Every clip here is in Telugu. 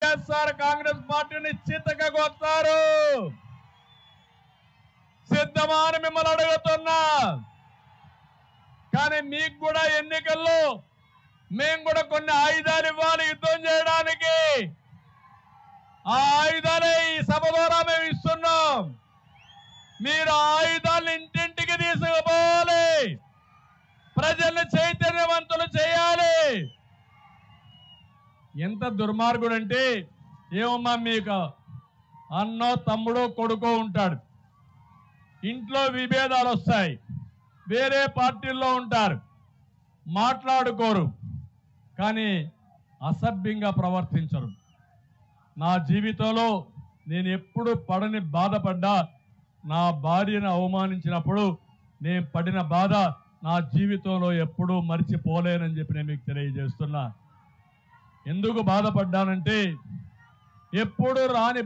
వైఎస్ఆర్ కాంగ్రెస్ పార్టీని చితకగొడతారు. సిద్ధమా అని మిమ్మల్ని అడుగుతున్నా. కానీ మీకు కూడా ఎన్నికల్లో మేము కూడా కొన్ని ఆయుధాలు ఇవ్వాలి యుద్ధం చేయడానికి. ఆ ఆయుధాలే ఈ సభ ద్వారా మేము ఇస్తున్నాం. మీరు ఆ ఆయుధాలను ఇంటింటికి తీసుకుపోవాలి, ప్రజల్ని చైతన్యవంతులు చేయాలి. ఎంత దుర్మార్గుడు అంటే, ఏమమ్మా మీకు అన్నో తమ్ముడో కొడుకో ఉంటాడు, ఇంట్లో విభేదాలు వస్తాయి, వేరే పార్టీల్లో ఉంటారు, మాట్లాడుకోరు, కానీ అసభ్యంగా ప్రవర్తించరు. నా జీవితంలో నేను ఎప్పుడు పడని బాధపడ్డా, నా భార్యను అవమానించినప్పుడు నేను పడిన బాధ నా జీవితంలో ఎప్పుడూ మర్చిపోలేనని చెప్పి నేను మీకు తెలియజేస్తున్నా. ఎందుకు బాధపడ్డానంటే, ఎప్పుడు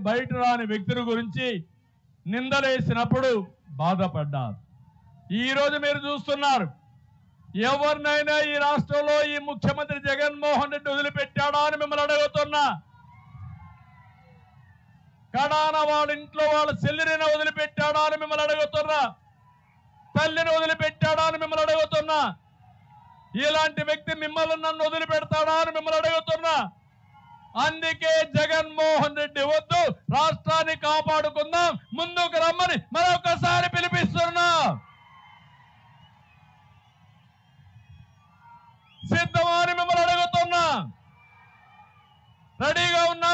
బయట రాని వ్యక్తుల గురించి నిందలేసినప్పుడు బాధపడ్డా. ఈరోజు మీరు చూస్తున్నారు, ఎవరినైనా ఈ రాష్ట్రంలో ఈ ముఖ్యమంత్రి జగన్మోహన్ రెడ్డి వదిలిపెట్టాడా అని మిమ్మల్ని అడుగుతున్నా. కడాన వాళ్ళ ఇంట్లో వాళ్ళ చెల్లిని వదిలిపెట్టాడా అని మిమ్మల్ని అడుగుతున్నా. తల్లిని వదిలిపెట్టాడా అని మిమ్మల్ని అడుగుతున్నా. ఇలాంటి వ్యక్తి మిమ్మల్ని నన్ను వదిలిపెడతాడా అని మిమ్మల్ని అడుగుతున్నా. అందుకే జగన్మోహన్ రెడ్డి వద్దు, రాష్ట్రాన్ని కాపాడుకుందాం, ముందుకు రమ్మని మరొకసారి పిలిపిస్తున్నా. సిద్ధమా అని మిమ్మల్ని అడుగుతున్నా. రెడీగా ఉన్నా?